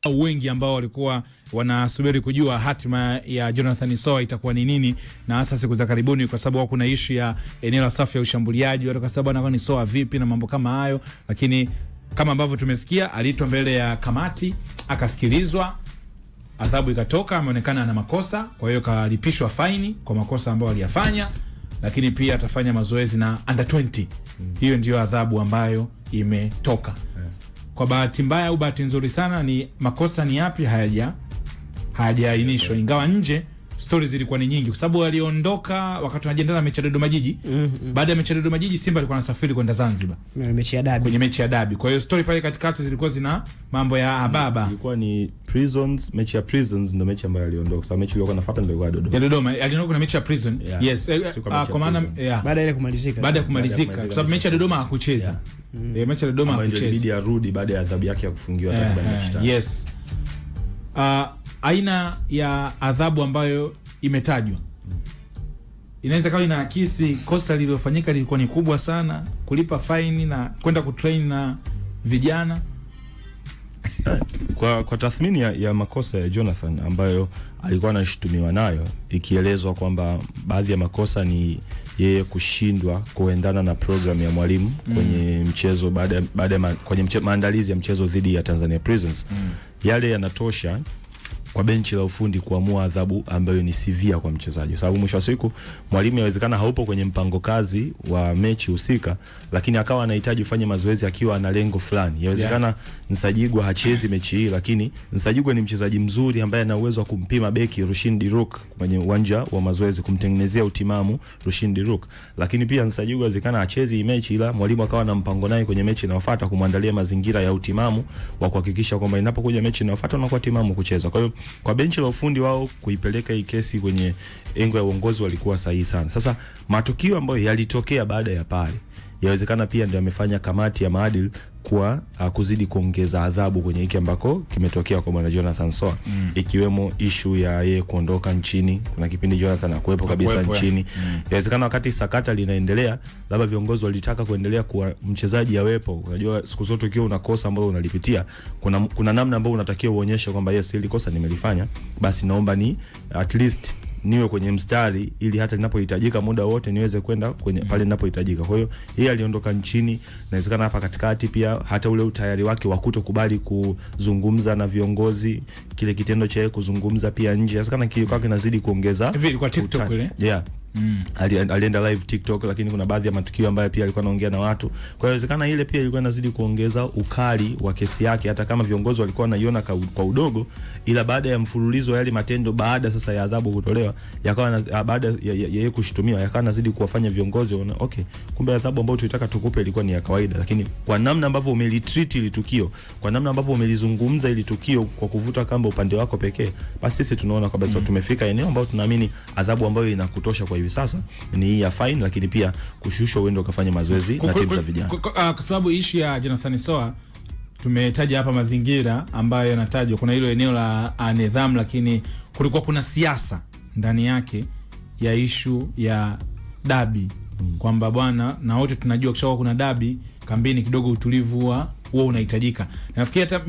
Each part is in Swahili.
wengi ambao walikuwa wanasubiri kujua hatima ya Jonathan Soa itakuwa ni nini, na hasa siku za karibuni, kwa sababu kuna issue ya eneo la safu ya ushambuliaji, watu kwa sababu anakuwa ni Soa vipi na mambo kama hayo. Lakini kama ambavyo tumesikia, aliitwa mbele ya kamati, akasikilizwa, adhabu ikatoka, ameonekana ana makosa, kwa hiyo kalipishwa faini kwa makosa ambayo aliyafanya, lakini pia atafanya mazoezi na under 20. Hiyo ndio adhabu ambayo imetoka. Kwa bahati mbaya au bahati nzuri sana, ni makosa ni yapi hayajaainishwa, ingawa nje stories zilikuwa ni nyingi, kwa sababu aliondoka wakati anajiandaa na mechi ya Dodoma Jiji. Baada ya mechi ya Dodoma Jiji, Simba alikuwa anasafiri kwenda Zanzibar kwenye mechi ya dabi. Kwa hiyo story pale katikati zilikuwa zina mambo ya baba. Ilikuwa ni Prisons, mechi ya Prisons ndio mechi ambayo aliondoka. Sababu mechi iliyokuwa inafuata ndio ilikuwa Dodoma. Ya Dodoma aliondoka kuna mechi ya Prison. Yeah. Yes, kwa maana baada ya kumalizika. Baada ya kumalizika, kwa sababu mechi ya Dodoma hakucheza. Mechi ya Dodoma hakucheza. Ilibidi arudi baada ya adhabu yake ya kufungiwa takriban mechi 5. Yes. Aina ya adhabu ambayo imetajwa inaweza kawa inaakisi kosa lililofanyika lilikuwa ni kubwa sana, kulipa faini na kwenda kutrain na vijana. Kwa tathmini ya makosa ya Jonathan ambayo alikuwa anashutumiwa nayo, ikielezwa kwamba baadhi ya makosa ni yeye kushindwa kuendana na program ya mwalimu kwenye mchezo kwenye maandalizi ya mchezo dhidi ya Tanzania Prisons. Yale yanatosha kwa benchi la ufundi kuamua adhabu ambayo ni severe kwa mchezaji, sababu mwisho wa siku mwalimu yawezekana haupo kwenye mpango kazi wa mechi husika, lakini akawa anahitaji ufanye mazoezi akiwa ana lengo fulani. Yawezekana Nsajigwa hachezi mechi hii, lakini Nsajigwa ni mchezaji mzuri ambaye ana uwezo wa kumpima beki Rushin Diruk kwenye uwanja wa mazoezi, kumtengenezea utimamu Rushin Diruk. Lakini pia Nsajigwa yawezekana hachezi mechi, ila mwalimu akawa na mpango naye kwenye mechi inayofuata kumwandalia mazingira ya utimamu wa kuhakikisha kwamba inapokuja mechi inayofuata anakuwa timamu kucheza. Kwa hiyo kwa benchi la ufundi wao kuipeleka hii kesi kwenye engo ya uongozi walikuwa sahihi sana. Sasa matukio ambayo yalitokea baada ya pale yawezekana pia ndio yamefanya kamati ya maadili kwa kuzidi kuongeza adhabu kwenye hiki ambako kimetokea kwa bwana Jonathan Soa. Ikiwemo issue ya yeye kuondoka nchini. Kuna kipindi Jonathan hakuwepo kabisa nchini. Yawezekana wakati sakata linaendelea, labda viongozi walitaka kuendelea kwa mchezaji awepo. Unajua siku zote ukiwa unakosa ambalo unalipitia, kuna namna ambayo unatakiwa uonyeshe kwamba yes, hili kosa nimelifanya, basi naomba ni at least niwe kwenye mstari ili hata ninapohitajika muda wote niweze kwenda kwenye pale ninapohitajika. Kwa hiyo yeye aliondoka nchini, inawezekana hapa katikati pia hata ule utayari wake wa kutokubali kuzungumza na viongozi, kile kitendo cha kuzungumza pia nje, inawezekana kilikuwa kinazidi kuongeza hivi kwa TikTok ile. Yeah. Alienda live TikTok, lakini kuna baadhi ya matukio ambayo pia alikuwa anaongea na watu. Kwa hiyo inawezekana ile pia ilikuwa inazidi kuongeza ukali wa kesi yake, hata kama viongozi walikuwa wanaiona kwa udogo, ila baada ya mfululizo wa yale matendo, baada sasa ya adhabu kutolewa, yakawa baada ya yeye kushutumiwa, yakawa nazidi kuwafanya viongozi waone okay, kumbe adhabu ambayo tulitaka tukupe ilikuwa ni ya kawaida. Lakini kwa namna ambavyo umelitreat ile tukio, kwa namna ambavyo umelizungumza ile tukio kwa kuvuta kamba upande wako pekee, basi sisi tunaona kabisa tumefika eneo ambalo tunaamini adhabu ambayo inakutosha kwa hivi sasa ni hii ya fine, lakini pia kushushwa uende ukafanya mazoezi na timu za vijana. Kwa sababu issue ya Jonathan Soa tumetaja hapa mazingira ambayo yanatajwa, kuna hilo eneo la nidhamu, lakini kulikuwa kuna siasa ndani yake ya issue ya dabi, kwamba bwana, na wote tunajua kisha kuna dabi kambini kidogo utulivu huwa unahitajika. Nafikiri hata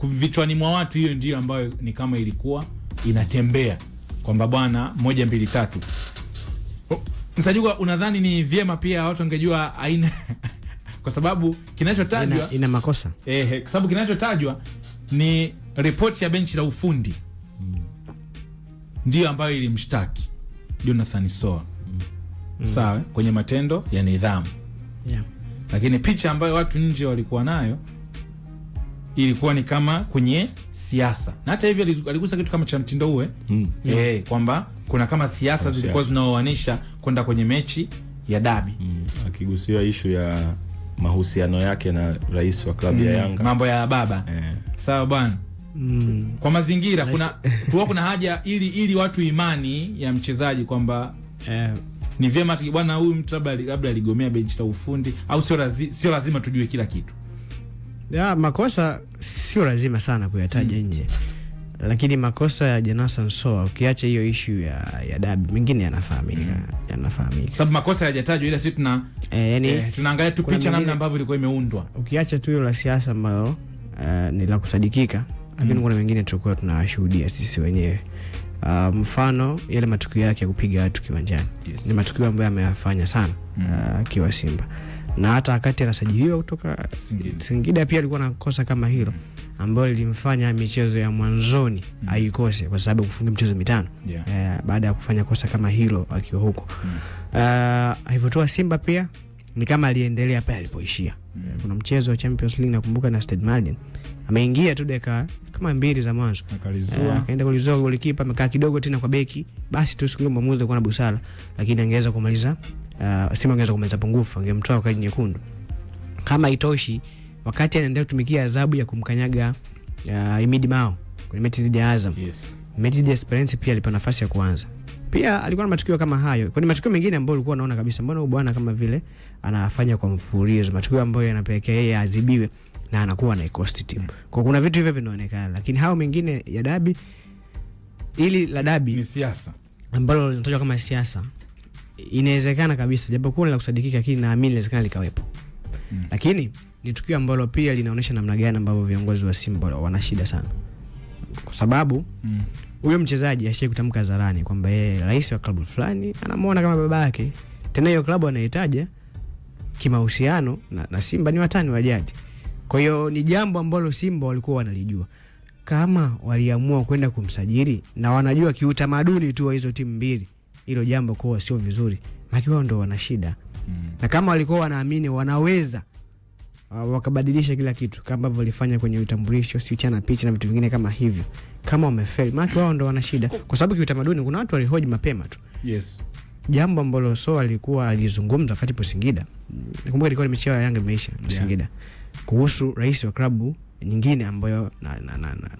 vichwani mwa watu hiyo ndio ambayo ni kama ilikuwa inatembea kwamba bwana 1 2 3. Nsajigwa, unadhani ni vyema pia watu wangejua aina kwa sababu kinachotajwa ina makosa. Kwa sababu kinachotajwa ni ripoti ya benchi la ufundi. Ndio ambayo ilimshtaki Jonathan Soa. Sawa, kwenye matendo ya nidhamu. Lakini picha ambayo watu nje walikuwa nayo ilikuwa ni kama kwenye siasa. Na hata hivyo aligusa kitu kama cha mtindo uwe. Kwamba kuna kama siasa zilikuwa zinaoanisha kwenda kwenye mechi ya dabi. Akigusia issue ya mahusiano yake na rais wa klabu ya Yanga. Mambo ya baba. Sawa bwana. Kwa mazingira kuna haja ili watu imani ya mchezaji kwamba ni vyema bwana huyu mtu labda aligomea benchi la ufundi, au sio lazima tujue kila kitu. Makosa sio lazima sana kuyataja nje. Lakini makosa ya Jonathan Soa, ukiacha hiyo issue ya dabi, mengine yanafahamika. Sababu makosa hayajatajwa, ila sisi tunaangalia tu picha namna ambavyo ilikuwa imeundwa. Ukiacha tu hilo la siasa ambayo ni la kusadikika, lakini kuna mengine tulikuwa tunashuhudia sisi wenyewe. Mfano yale matukio yake ya kupiga watu kiwanjani. Ni matukio ambayo ameyafanya sana akiwa Simba. Na hata wakati anasajiliwa kutoka Singida pia alikuwa na kosa kama hilo ambalo lilimfanya michezo ya mwanzoni aikose kwa sababu kufunga michezo 5 baada ya kufanya kosa kama hilo akiwa huko. Hivyo Simba pia ni kama aliendelea pale alipoishia. Kuna mchezo wa Champions League nakumbuka na Stade Malien. Ameingia tu dakika kama 2 za mwanzo. Akaenda kulizua golikipa, amekaa kidogo tena kwa beki. Basi tu siku hiyo mwamuzi alikuwa na busara, lakini angeweza kumaliza Simba angeweza kumaliza pungufu, angemtoa kwa nyekundu. Kama itoshi, wakati anaendelea kutumikia adhabu ya kumkanyaga Imidi Mao kwenye mechi dhidi ya Azam. Mechi dhidi ya Esperance pia alipewa nafasi ya kuanza. Pia alikuwa na matukio kama hayo. Kwa matukio mengine ambayo ulikuwa unaona kabisa mbona huyu bwana kama vile anafanya kwa mfululizo, matukio ambayo yanapelekea yeye adhibiwe na anakuwa na cost team. Kwa kuna vitu hivyo vinaonekana, lakini hao mengine ya dabi, ili la dabi ni siasa ambalo linatajwa kama siasa, inawezekana kabisa japokuwa la kusadikika, lakini naamini inawezekana likawepo. Lakini ni tukio ambalo pia linaonyesha namna gani ambavyo viongozi wa Simba wana shida sana. Kwa sababu huyo mchezaji ashie kutamka hadharani kwamba yeye rais wa klabu fulani anamuona kama baba yake. Tena hiyo klabu anahitaji kimahusiano na Simba ni watani wa jadi. Kwa hiyo ni jambo ambalo Simba walikuwa wanalijua. Kama waliamua kwenda kumsajili na wanajua kiutamaduni tu wa hizo timu mbili, hilo jambo kwa sio vizuri. Maki wao ndo wana shida. Na kama walikuwa wanaamini wanaweza wakabadilisha kila kitu kama ambavyo walifanya kwenye utambulisho, si chana picha na vitu vingine kama hivyo, kama wamefeli, maki wao ndo wana shida. Kwa sababu kiutamaduni kuna watu walihoji mapema tu. Jambo ambalo alikuwa alizungumza wakati po Singida. Nakumbuka ilikuwa ni mechi ya Yanga imeisha na Singida, kuhusu rais wa klabu nyingine ambayo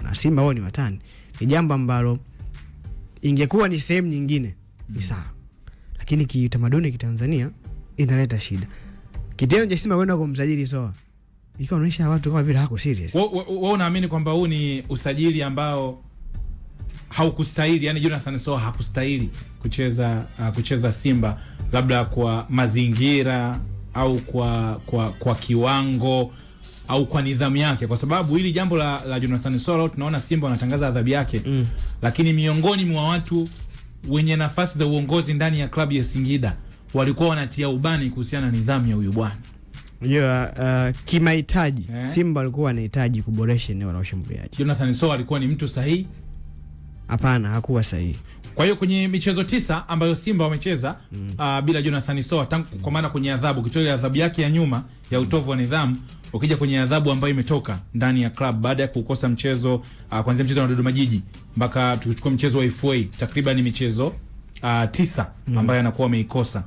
na Simba wao ni watani. Ni jambo ambalo ingekuwa ni sehemu nyingine ni sawa, lakini kiutamaduni kitanzania inaleta shida. Kitendo cha Simba kwenda kumsajili ikaonyesha watu kama vile hako serious. Wewe unaamini kwamba huu ni usajili ambao haukustahili, yani Jonathan Soa hakustahili kucheza Simba, labda kwa mazingira au kwa kiwango au kwa nidhamu yake? Kwa sababu hili jambo la Jonathan Soa tunaona Simba wanatangaza adhabu yake, lakini miongoni mwa watu wenye nafasi za uongozi ndani ya klabu ya Singida walikuwa wanatia ubani kuhusiana na nidhamu ya huyu bwana. Unajua kimahitaji Simba walikuwa wanahitaji kuboresha eneo la ushambuliaji. Jonathan Soa alikuwa ni mtu sahihi? Hapana, hakuwa sahihi. Kwa hiyo kwenye michezo 9 ambayo Simba wamecheza bila Jonathan Soa, kwa maana kwenye adhabu, kitoa adhabu yake ya nyuma ya utovu wa nidhamu, ukija kwenye adhabu ambayo imetoka ndani ya club baada ya kukosa mchezo kuanzia mchezo na Dodoma Jiji mpaka tuchukue mchezo wa FA, takriban michezo 9 ambayo anakuwa ameikosa.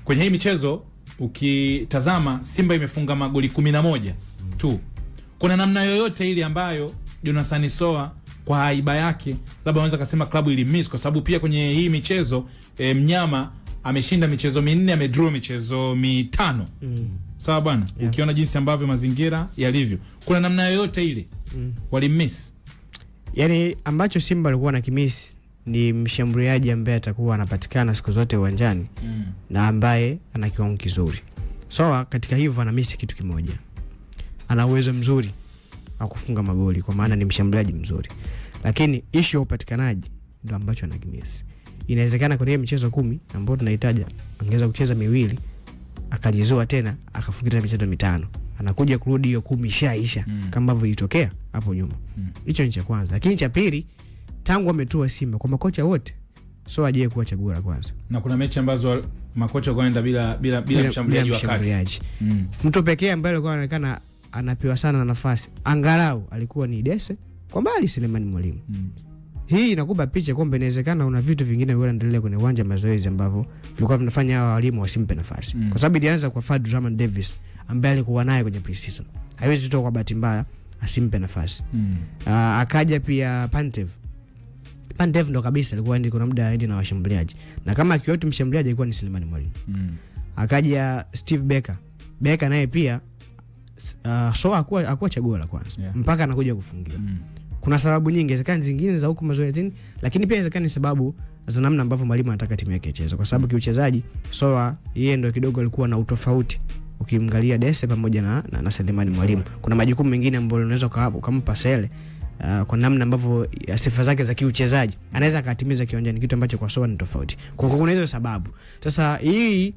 Kwenye hii michezo ukitazama Simba imefunga magoli 11 tu. Kuna namna yoyote ile ambayo Jonathan Soa kwa haiba yake labda unaweza kusema klabu ili miss? Kwa sababu pia kwenye hii michezo mnyama ameshinda michezo 4, amedraw michezo 5. Sawa bwana, ukiona jinsi ambavyo mazingira yalivyo, kuna namna yoyote ile wali miss? Yani ambacho Simba alikuwa na kimisi ni mshambuliaji ambaye atakuwa anapatikana siku zote uwanjani na ambaye ana kiwango kizuri. Soa katika hivyo ana miss kitu kimoja. Ana uwezo mzuri wa kufunga magoli kwa maana ni mshambuliaji mzuri. Lakini issue ya upatikanaji ndio ambacho anakimisi. Inawezekana kwenye michezo 10 ambayo tunahitaji angeweza kucheza 2, akalizoa tena akafunga michezo 5. Anakuja kurudi hiyo 10 shaisha kama ambavyo ilitokea hapo nyuma. Hicho ni cha kwanza. Lakini cha pili, tangu ametua Simba kwa makocha wote Soa aje kuwa chaguo la kwanza. Na kuna mechi ambazo makocha wakaenda bila mshambuliaji wa kati. Mtu pekee ambaye alikuwa anaonekana anapewa sana nafasi angalau alikuwa ni Dese, kwa mbali Selemani Mwalimu. Hii inakupa picha kwamba inawezekana una vitu vingine vinaendelea kwenye uwanja wa mazoezi ambavyo vilikuwa vinafanya hawa walimu wasimpe nafasi. Kwa sababu ilianza kwa Fadlu Rahman Davis ambaye alikuwa naye kwenye pre-season. Haiwezi kutoka kwa bahati mbaya asimpe nafasi. Akaja pia Pantev ndo kabisa alikuwa ndi kuna muda aende na washambuliaji. Na kama akioti mshambuliaji alikuwa ni Selemani Mwalimu. Akaja Steve Becker naye pia Soa hakuwa chaguo la kwanza mpaka anakuja kufungiwa. Kuna sababu nyingi, inawezekana zingine za huko mazoezini, lakini pia inawezekana ni sababu za namna ambavyo mwalimu anataka timu yake icheze. Kwa sababu kiuchezaji Soa yeye ndo kidogo alikuwa na utofauti ukimwangalia Dese pamoja na Selemani Mwalimu. Kuna majukumu mengine ambayo unaweza kumpa Sele kwa namna ambavyo sifa zake za kiuchezaji anaweza akatimiza kiwanjani, kitu ambacho kwa Soa ni tofauti. Kwa kuna hizo sababu. Sasa hii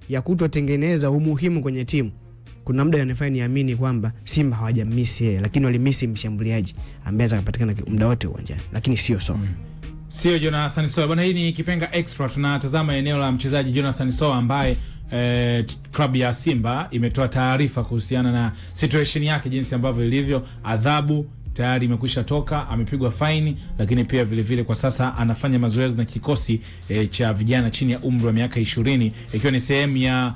ya kutotengeneza umuhimu kwenye timu, kuna muda yanifanya niamini kwamba Simba hawajamisi yeye, lakini walimisi mshambuliaji ambaye akapatikana muda wote uwanjani, lakini sio Soa. Sio Jonathan Soa. Bwana, hii ni Kipenga Extra, tunatazama eneo la mchezaji Jonathan Soa ambaye klabu ya Simba imetoa taarifa kuhusiana na situation yake jinsi ambavyo ilivyo. Adhabu tayari imekwisha toka, amepigwa faini, lakini pia vile vile kwa sasa anafanya mazoezi na kikosi cha vijana chini ya umri wa miaka 20, ikiwa ni sehemu ya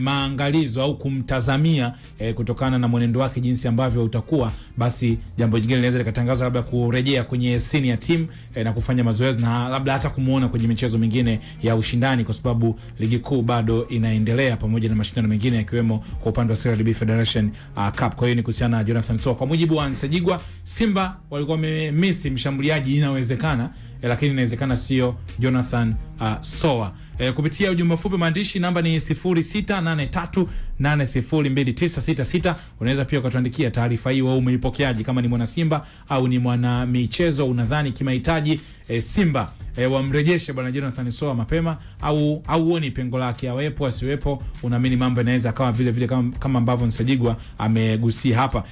maangalizo au kumtazamia kutokana na mwenendo wake jinsi ambavyo utakuwa. Basi jambo jingine linaweza likatangazwa labda kurejea kwenye senior team na kufanya mazoezi na labda hata kumuona kwenye michezo mingine ya ushindani, kwa sababu ligi kuu bado inaendelea pamoja na mashindano mengine yakiwemo kwa upande wa CRDB Federation Cup. Kwa hiyo ni kuhusiana na Jonathan Soa. Kwa mujibu wa Nsajigwa, Simba walikuwa wamemisi mshambuliaji, inawezekana lakini inawezekana sio Jonathan Soa. Kupitia ujumbe mfupi maandishi, namba ni 0683802966. Unaweza pia ukatuandikia taarifa hii, wewe umeipokeaje, kama ni mwana Simba au ni mwana michezo. Unadhani kimahitaji Simba wamrejeshe bwana Jonathan Soa mapema au uoni pengo lake awepo asiwepo? Unaamini mambo yanaweza kawa vile vile kama ambavyo Nsajigwa amegusia hapa?